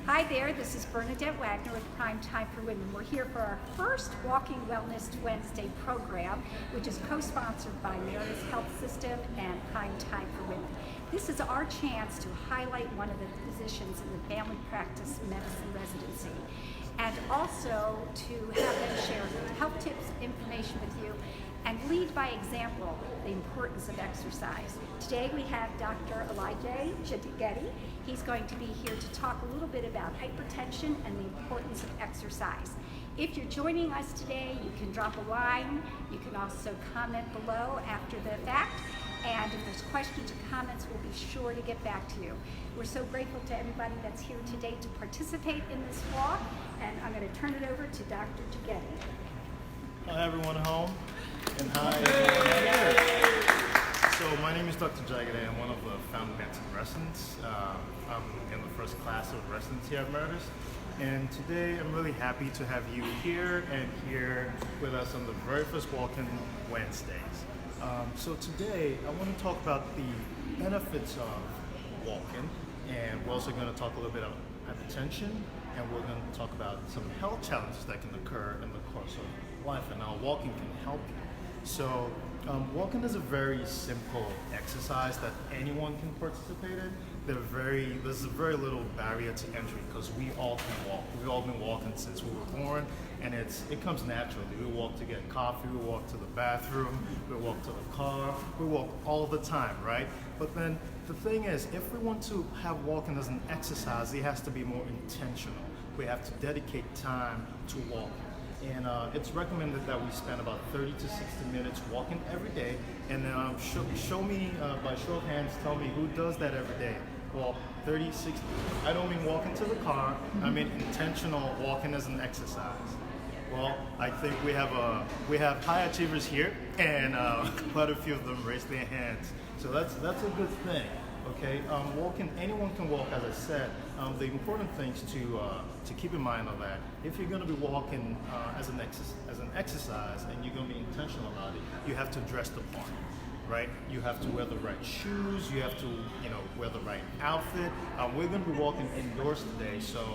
Hi there, this is Bernadette Wagner with Prime Time for Women. We're here for our first Walking Wellness Wednesday program, which is co-sponsored by Meritus Health System and Prime Time for Women. This is our chance to highlight one of the physicians in the family practice medicine residency, and also to have them share health tips, information with you, and lead by example the importance of exercise. Today we have Dr. Elijah Jadigeti. He's going to be here to talk a little bit about hypertension and the importance of exercise. If you're joining us today, you can drop a line. You can also comment below after the fact. And if there's questions or comments, we'll be sure to get back to you. We're so grateful to everybody that's here today to participate in this walk. And I'm going to turn it over to Dr. Jadigeti. Hi everyone at home, and hi everyone here. So my name is Dr. Jadigeti. I'm one of the founding medicine residents. I'm in the first class of residency at Meritus. And today I'm really happy to have you here and here with us on the very first Walking Wednesdays. So today I want to talk about the benefits of walking, and we're also going to talk a little bit about hypertension, and we're going to talk about some health challenges that can occur in the course of life and how walking can help you. So walking is a very simple exercise that anyone can participate in. There's a very little barrier to entry because we all can walk. We've all been walking since we were born, and it comes naturally. We walk to get coffee, we walk to the bathroom, we walk to the car, we walk all the time, right? But then the thing is, if we want to have walking as an exercise, it has to be more intentional. We have to dedicate time to walking. And it's recommended that we spend about 30 to 60 minutes walking every day. And then show me, by show of hands, tell me who does that every day. Well, 30, 60. I don't mean walking to the car. I mean intentional walking as an exercise. Well, I think we have high achievers here, and quite a few of them raised their hands. So that's a good thing. Okay, walking, anyone can walk, as I said. The important things to keep in mind are that if you're going to be walking as an exercise and you're going to be intentional about it, you have to dress the part, right? You have to wear the right shoes. You have to, wear the right outfit. We're going to be walking indoors today, so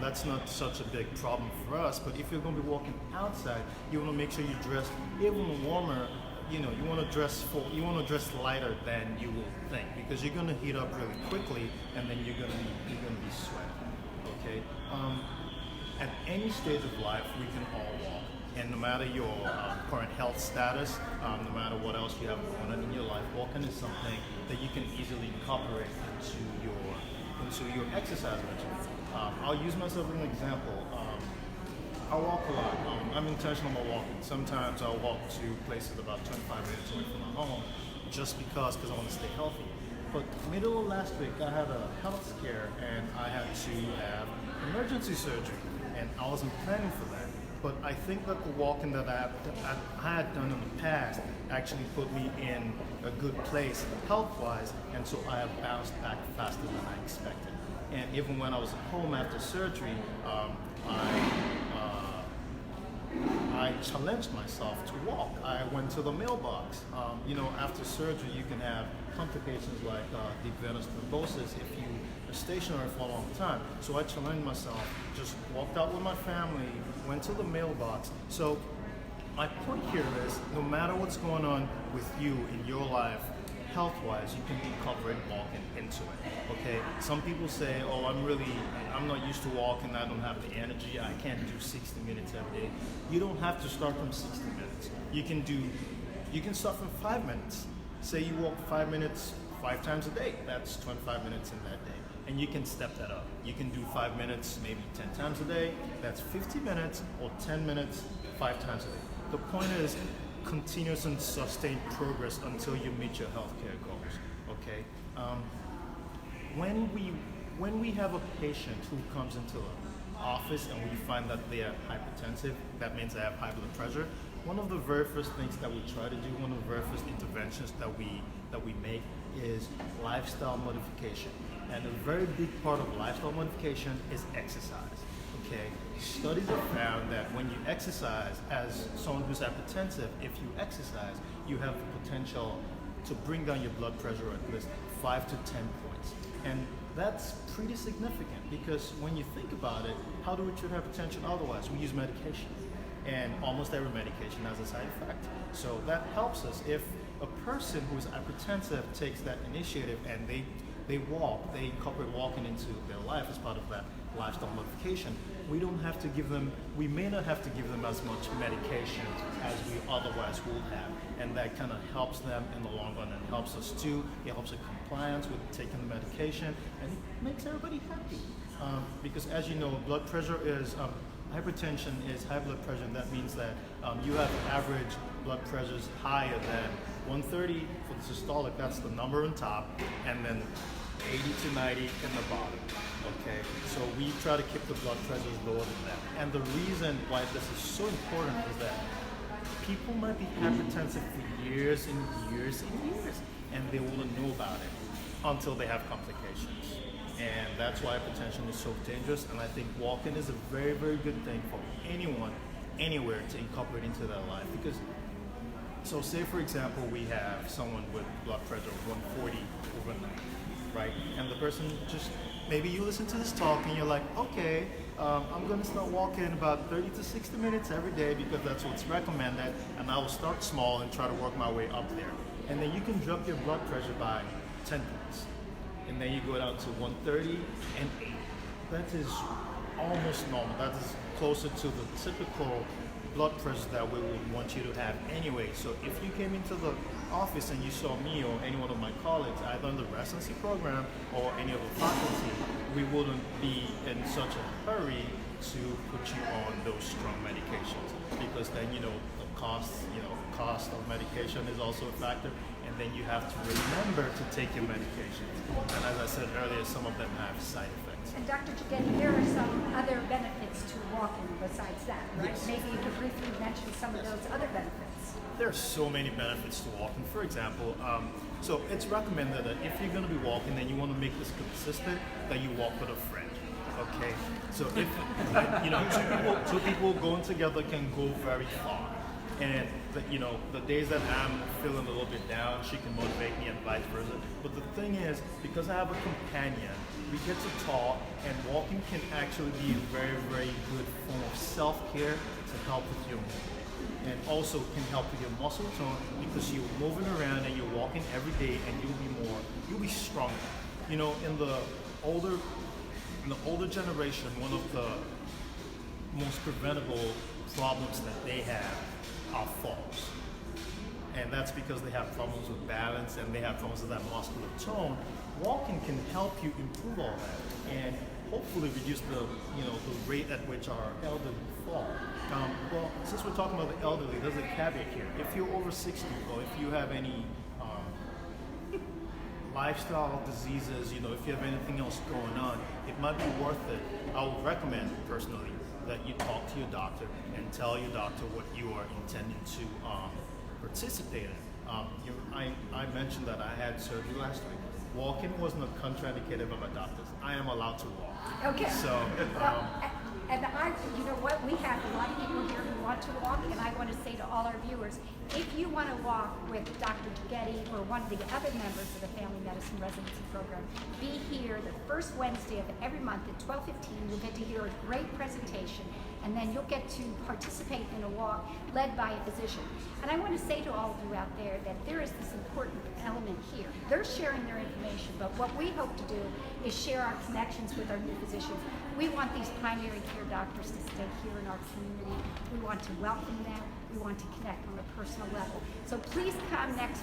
that's not such a big problem for us. But if you're going to be walking outside, you want to make sure you dress even warmer. You want to dress lighter than you will think, because you're going to heat up really quickly, and then you're going to be sweating. Okay. At any stage of life, we can all walk, and no matter your current health status, no matter what else you have going on in your life, walking is something that you can easily incorporate into your exercise regimen. I'll use myself as an example. I walk a lot. I'm intentional about walking. Sometimes I'll walk to places about 25 minutes away from my home just because I want to stay healthy. But middle of last week, I had a health scare and I had to have emergency surgery, and I wasn't planning for that. But I think that the walking that I had done in the past actually put me in a good place health-wise, and so I have bounced back faster than I expected. And even when I was at home after surgery, I challenged myself to walk. I went to the mailbox. After surgery, you can have complications like deep venous thrombosis if you are stationary for a long time. So I challenged myself, just walked out with my family, went to the mailbox. So my point here is, no matter what's going on with you in your life, health-wise, you can incorporate walking into it. Okay. Some people say, "Oh, I'm not used to walking. I don't have the energy. I can't do 60 minutes every day." You don't have to start from 60 minutes. You can start from 5 minutes. Say you walk 5 minutes 5 times a day. That's 25 minutes in that day, and you can step that up. You can do 5 minutes maybe 10 times a day. That's 50 minutes, or 10 minutes 5 times a day. The point is, continuous and sustained progress until you meet your healthcare goals. Okay. When we have a patient who comes into an office and we find that they are hypertensive, that means they have high blood pressure. One of the very first things that we try to do, one of the very first interventions that we make is lifestyle modification. And a very big part of lifestyle modification is exercise. Okay, studies have found that when you exercise, as someone who's hypertensive, if you exercise, you have the potential to bring down your blood pressure at least 5 to 10 points. And That's pretty significant because when you think about it, how do we treat hypertension otherwise? We use medication, and almost every medication has a side effect. So that helps us. If a person who is hypertensive takes that initiative and they walk, they incorporate walking into their life as part of that lifestyle modification, we may not have to give them as much medication as we otherwise would have. And that kind of helps them in the long run and helps us too. It helps with compliance with taking the medication, and it makes everybody happy. Because as you know, blood pressure is, hypertension is high blood pressure, and that means that you have average blood pressures higher than 130 for the systolic, that's the number on top, and then 80 to 90 in the bottom. Okay, so we try to keep the blood pressures lower than that. And the reason why this is so important is that people might be hypertensive for years and years and years, and they wouldn't know about it until they have complications. And that's why hypertension is so dangerous. And I think walking is a very, very good thing for anyone, anywhere to incorporate into their life. Because, so say for example, we have someone with blood pressure of 140 overnight, right? And the person just, maybe you listen to this talk and you're like, okay, I'm going to start walking about 30 to 60 minutes every day because that's what's recommended, and I will start small and try to work my way up there. And then you can drop your blood pressure by 10 points. And then you go down to 130 and 8. That is almost normal. That is closer to the typical blood pressure that we would want you to have anyway. So if you came into the office and you saw me or any one of my colleagues, either in the residency program or any of the faculty, we wouldn't be in such a hurry to put you on those strong medications, because then the cost of medication is also a factor, and then you have to remember to take your medications. And as I said earlier, some of them have side effects. And Dr. Jageti, there are some other benefits to walking besides that, right? Yes. Maybe you could briefly mention some of those other benefits. There are so many benefits to walking. For example, so it's recommended that if you're going to be walking, then you want to make this consistent, that you walk with a friend. Okay, so if two people going together can go very far. And the days that I'm feeling a little bit down, she can motivate me and vice versa. But the thing is, because I have a companion, we get to talk, and walking can actually be a very, very good form of self-care to help with your mood. And also can help with your muscle tone, because you're moving around and you're walking every day, and you'll be stronger. In the older generation, one of the most preventable problems that they have are falls. And that's because they have problems with balance and they have problems with that muscular tone. Walking can help you improve all that and hopefully reduce the rate at which our elderly fall. Well, since we're talking about the elderly, there's a caveat here. If you're over 60 or if you have any lifestyle diseases, if you have anything else going on, it might be worth it. I would recommend personally that you talk to your doctor and tell your doctor what you are intending to participate in. I mentioned that I had surgery last week. Walking was not contraindicated by my doctors. I am allowed to walk. Okay. So, and what, we have a lot of people here who want to walk, and I want to say to all our viewers, if you want to walk with Dr. Jageti or one of the other members of the Family Medicine Residency Program, be here the first Wednesday of every month at 12:15. You'll get to hear a great presentation, and then you'll get to participate in a walk led by a physician. And I want to say to all of you out there that there is this important element here. They're sharing their information, but what we hope to do is share our connections with our new physicians. We want these primary care doctors to stay here in our community. We want to welcome them. We want to connect on a personal level. So please come it's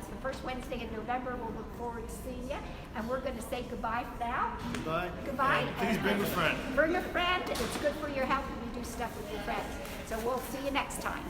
the first Wednesday in November. We'll look forward to seeing you. And we're going to say goodbye for now. Goodbye. Goodbye. And please bring a friend. Bring a friend. It's good for your health when you do stuff with your friends. So we'll see you next time.